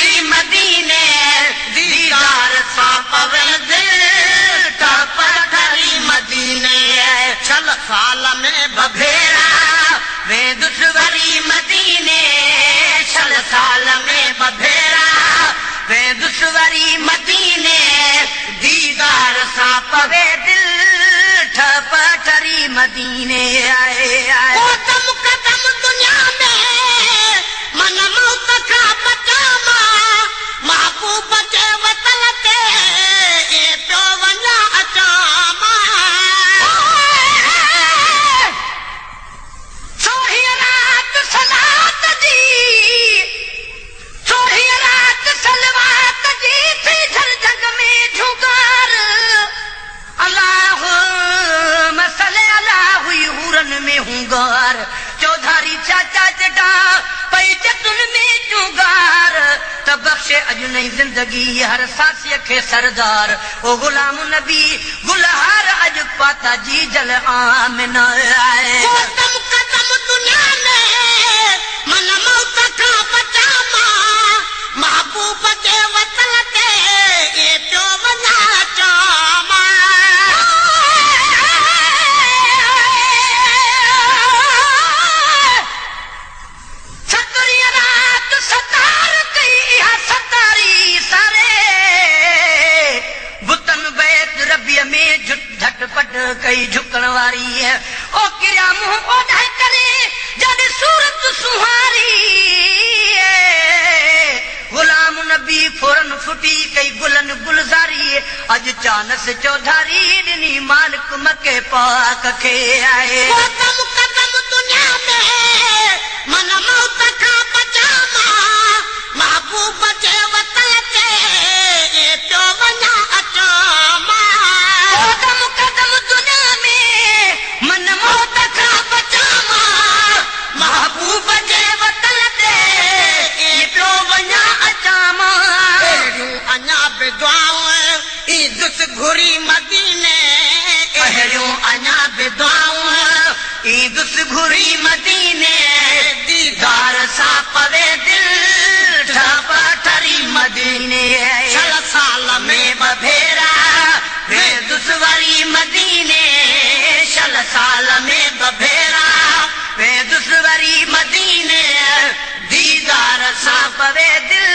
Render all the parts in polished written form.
ठरी मदीने दीदार सा पवे दिल ठप ठरी मदीने चल साल में बभेरा वे दुश्वरी मदीने चल साल में बभेरा वे दुश्वरी मदीने दीदार सा पवे दिल ठप ठरी मदीने आए आए कदम कदम दुनिया में मन मौत का बचामा महबूब जे वतन ते ए प्यो वञा अचामा सोही रात सलात जी सोही रात सलवात जी थी झर जग में झुकार अल्लाह मसले अल्लाह हुई हुरन में हुंगार चौधारी चाचा जडा पई जतुन में चुगार त बख्शे अजु नई जिंदगी हर सासी के सरदार ओ गुलाम नबी गुलहार अज पाता जी जल आमिन आए कदम कदम दुनिया में मन मौत का बचामा महबूब के वतन ते ए प्यो वना चामा में झटपट कई झुकण वारी है ओ किया मुंह ओढ़े करे जब सूरत सुहारी गुलाम नबी फौरन फुटी कई गुलन गुलजारी अज चानस चौधारी दिनी मालिक मके पाक के आए कदम कदम दुनिया में मन मौत का बचामा महबूब जे वतन ते ए प्यो वञा अचामा कदम कदम दुनिया में मन मौत का बचामा महबूब जे वतन ते ए प्यो वञा अचामा अञा बेदुआऊं ई दुस घुरी मदीने अहिड़ियूं अञा बेदुआऊं ई दुस घुरी मदीने दीदार सां पवे दिल ठप ठरी मदीने छह साल में बभेरा वे दुश्वरी मदीने छह साल में बभेरा वे दुश्वरी मदीने दीदार सां पवे दिल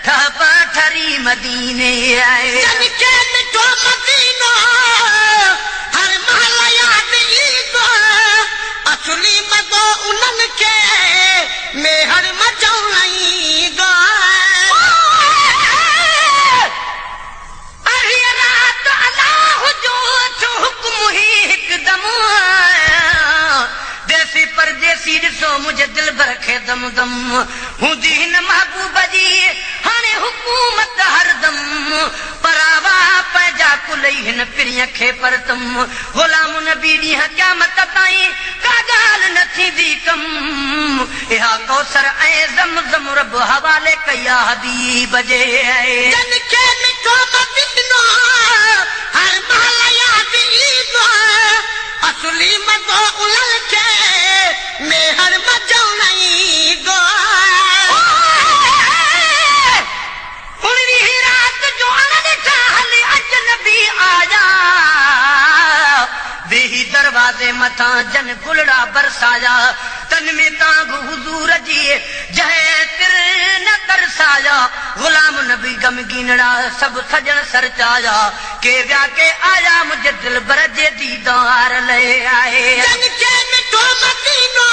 ठप ठरी मदीने आए के मिठो मदीनो हर महल याद ईंदो असली मज़ो उन्हनि खे मेहर मचण ईंदो अहिड़ी रात अलाह जो हुक्म ही हिकदम देसी परदेसी ॾिसो मुंहिंजे दिल भर खे दम दम हूंदी हिन महबूब जी हाणे हुकूमत हरदम परावा पैजा कुलई हिन पिरीअ खे परतम गुलाम नबी ॾींहं क़यामत ताईं का ॻाल्हि न थींदी कम इहा कौसर ऐं ज़मज़म रब हवाले कया हबीब जे जन खे मिठो मदीनो हर महल याद ईंदो असली मज़ो उन्हनि खे मेहर मचण ईंदो उन्हीं रात जो अनॾिठा हली अजनबी आया बेही दरवाजे मथां जन गुलड़ा बरसाया तन में तांग हुजूर जी जहे तिर न तरसाया गुलाम नबी गमगीनड़ा सब सजन सरचाया के व्या के आया मुझे दिल भर जे दीदार ले आए जन के मिठो मदीनो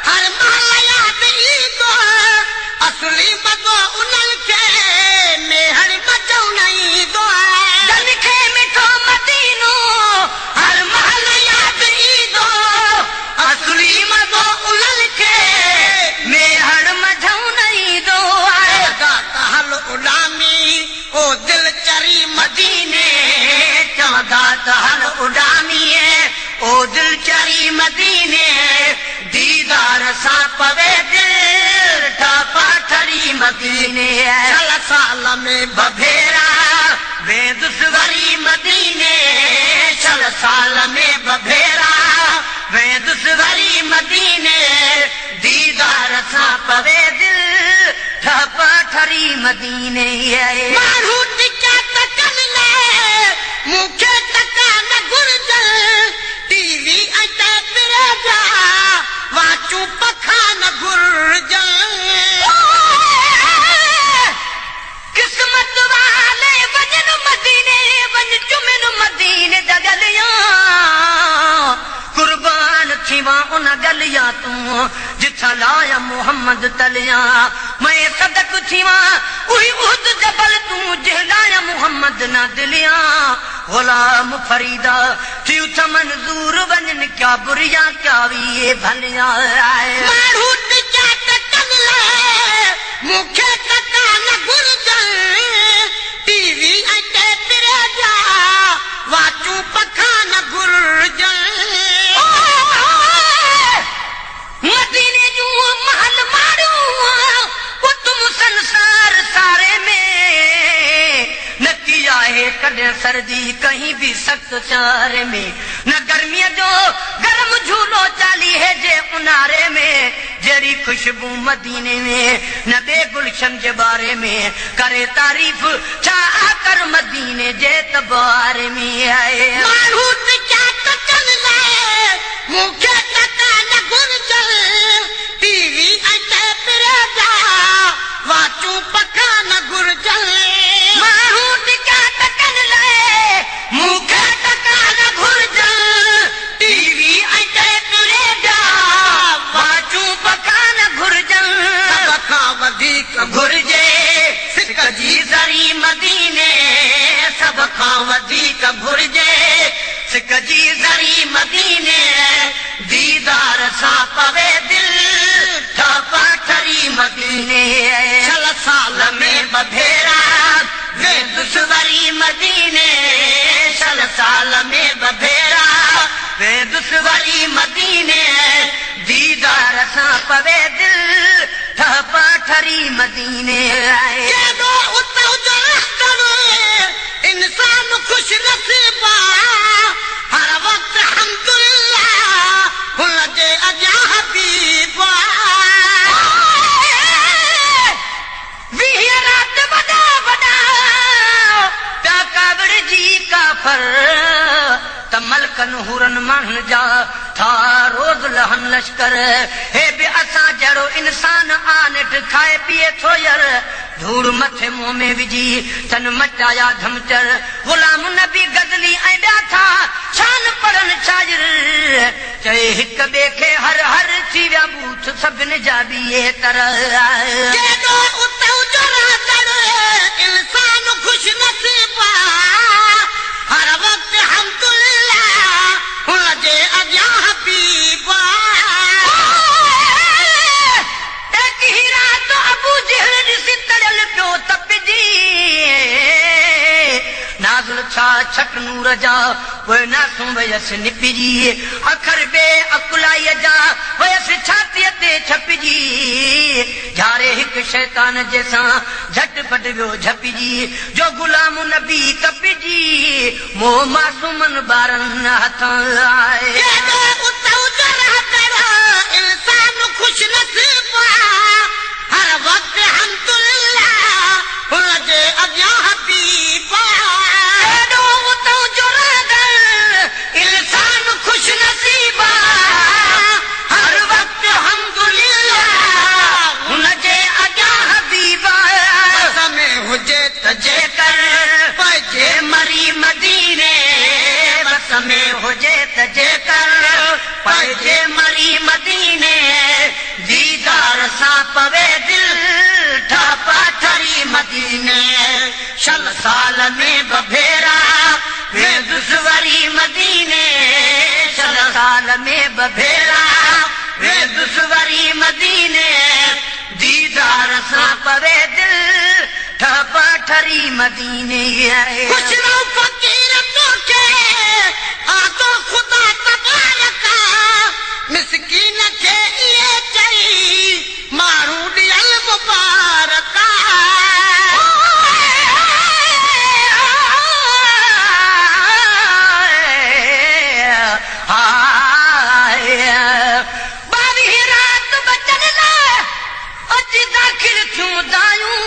हर महल याद ईंदो असली मज़ो उन्हनि खे मेहर मचण ईंदो जन खे मिठो मदीनो हर महल याद ईंदो असली मज़ो उन्हनि खे मेहर मचण ईंदो हल उॾामी ओ दिल चरी मदीने चवंदा त हल उॾामी ओ दिल चरी मदीने दीदार सां पवे दिल ठप ठरी मदीने छह साल में बभेरा वे दुश्वरी मदीने छह साल में बभेरा वे दुश्वरी मदीने दीदार सां पवे दिल ठप ठरी मदीने है माण्हू टिका तकन लाइ मूंखे टका न घुर्जनि टीवी ऐं टेपरे जा वाचूं पखा न घुर्जनि किस्मत वाले वजन मदीने वञ चुमिन मदीने जा गलियां कुर्बान थीवा उन गलियां तूं जिथा लाया मोहम्मद तलियां मैं सदक थीवा उही उहद जबल तूं जलाया मोहम्मद ना दिलियां गुलाम फरीदा थी उथ मंजूर वञन क्या बुरियां क्या वी ये भलियां माण्हू टिका तकन लाइ मूंखे टका न घुर्जनि टीवी ऐं टेपरे जा वाचूं पखा न घुर्जनि मदीने जूं महल मारूं वो तुम संसार सारे में न किया है कॾहिं सर्दी कहीं भी सख्त चारे में न गर्मीअ जो गरम झूलो चाली है जे उन्हारे में जहिड़ी खुशबू मदीने में न बे गुलशन जे बारे में करे तारीफ़ छा कर मदीने जे तबारे में आए माण्हू टिका तकन लाइ मूंखे टका न घुर्जनि टीवी ऐं टेपरे जा वाचूं पखा न घुर्जनि माण्हू टिका तकन लाइ मूंखे टका न घुर्जनि टीवी ऐं टेपरे जा वाचूं पखा न घुर्जनि सभ खां वधीक घुर्जे सिक जी ज़री मदीने सभ खां वधीक घुर्जे सिक जी ज़री मदीने दीदार सां पवे दिल ठपा ठरी मदीने 6 साल में बभेरा वे दुश्वरी मदीने 6 साल में बभेरा वे दुश्वरी मदीने दीदार सां पवे दिल ठपा ठरी मदीने केॾो उतां जो रस्तो इंसान ख़ुशि नसीब हर वक़्तु हमदुलिल्लाह हुन जे अॻियां हबीब वीह रात वॾा वॾा पिया कावड़ जी काफ़र त मलकन हुरन माण्हुनि जा था रोज़ लहन लश्कर हे बि असां जहिड़ो इंसान आनेट खाए पीए थो यार धूड़ मथे मुंहं में विझी तन मचाया धमचर गुलाम नबी गज़ली ऐं ॿिया था शान पढ़नि शाइर चए हिक ॿिए खे हर हर थी विया बूथ सभिनि जा ॿिए तरह केॾो उतां जो रस्तो इंसान ख़ुशि नसीब हर वक़्तु हमदुलिल्लाह हुन जे अॻियां हबीब एक ही रात अबू जहल ॾिसी तड़ियल पियो तपिजी नाज़ुल छा छट नूर जा पोइ नासूं वयसि निपिजी अखर बे अकुलाईअ जा वयसि छातीअ ते छपिजी झारे हिकु शैतान जंहिंसां झटपट वियो झपिजी जो गुलाम नबी कपिजी मोह मासूमनि ॿारनि हथां आए केॾो उतां जो रस्तो इंसान ख़ुशि नसीब हर वक़्तु हमदुलिल्लाह हुन जे अॻियां हबीब एॾो उतां जो रस्तो इंसान ख़ुशि नसीब हर वक़्तु हमदुलिल्लाह हुन जे अॻियां हबीब में हुजे त जेकर पंहिंजे मरी मदीने बस में हुजे त जेकर पंहिंजे मरी मदीने दीदार सां पवे दिल ठपा ठरी मदीने 6 साल में बभेरा वे दुश्वरी मदीने 6 साल में बभेरा वे दुश्वरी मदीने दीदार सां पवे दिल ठपा ठरी मदीने खुश रहो फकीर तोखे आतो खुदा तबारक मिस्कीन खे इहे चई माण्हू ॾियल मुबारक पहुंची दाखिल थियूं दायूं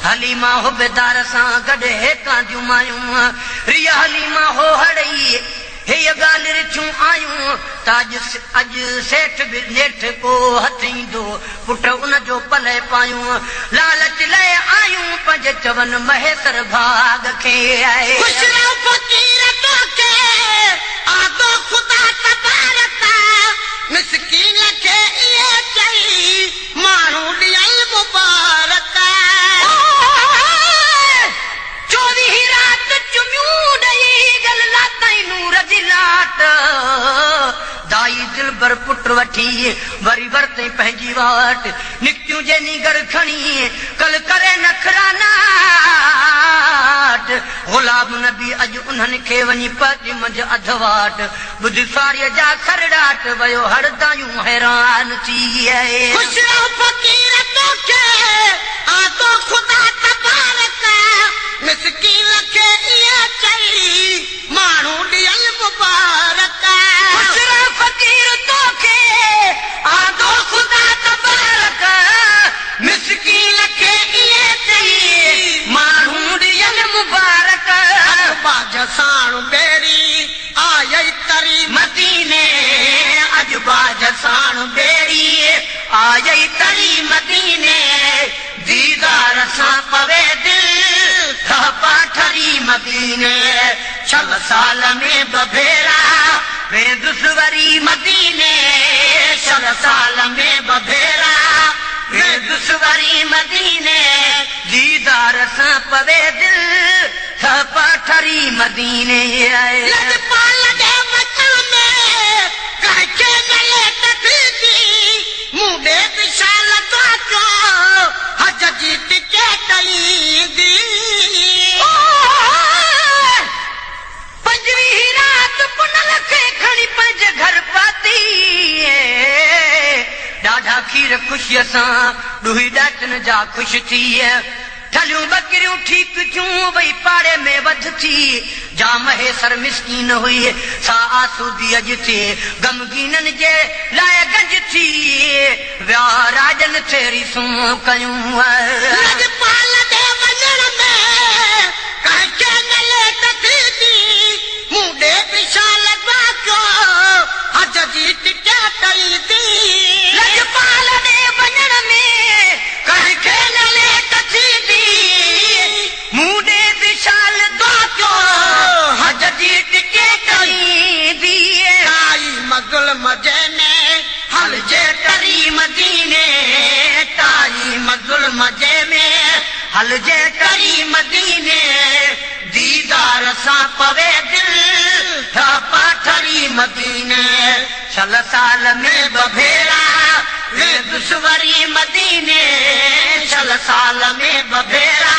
हलीमा हो बेदार सां गॾु हेठां जूं मायूं रिया हलीमा हो हड़ई हे ॻाल्हि रिथियूं आयूं त अॼु सेठ बि नेठ को हथ ईंदो पुट उन जो पले पायूं लालच लाइ आयूं पंज चवन महेसर भाग खे आहे मिसकीन खे इहे चई माण्हू ॾियई मुबारक 24 रात चुमियूं ॾेई गल लातई नूर जी लाट दाई दिलबर पुट वठी वरी वरतई पंहिंजी वाट निकितियूं जेनी घर खणी कल करे नखरा नाट गुलाम नबी अॼु उन्हनि खे वञी पहुची मंझि अध वाट ॿुध साड़ीअ जा खरड़ाट वियो हड़दायूं हैरान थी आहे मिसकीन खे इहे चई माण्हू ॾियई मुबारक फकीर तोखे आदो ख़ुदा तबारक मिसकीन खे इहे चई माण्हू ॾियई मुबारक बाज साण बेरी आयई तरी मदीने अॼु बाज साण बेरी आयई तरी मदीने दीदार सां पवे दिल पाठरी मदीने 6 साल में बभेरा वेंदुस वरी मदीने 6 साल में बभेरा वेंदुस वरी मदीने दीदार सां पवे दिल पाठरी मदीने मुंडे विशाल हज जी टिकेट ईंदी 5वीं रात पुनल खे खणी पंहिंजे घर पाती ॾाढा खीर ख़ुशीअ सां ॾुही ॾाटनि जा ख़ुशि थी ठलियूं बकरियूं ठीक थियूं वई पाड़े में वध थी जा महेसर मिसकीन हुई सा आसूदी अॼु थिए गमगीननि जे लाइ गंज थी विया राजन थे रिसूं कयूं मुंडे विशाल हज जी टिकेट ईंदी लजपाल ॾे वञण में कंहिंखे न लेट थींदी मुंडे विशाल द्वाको हज जी टिकेट ईंदी ताई मगुल मजे में हलजे टरी मदीने ताई मगुल मजे में हलजे टरी मदीने दीदार सां पवे दिल पाठरी मदीने 6 साल में बभेरा वेंदुस वरी मदीने 6 साल में बभेरा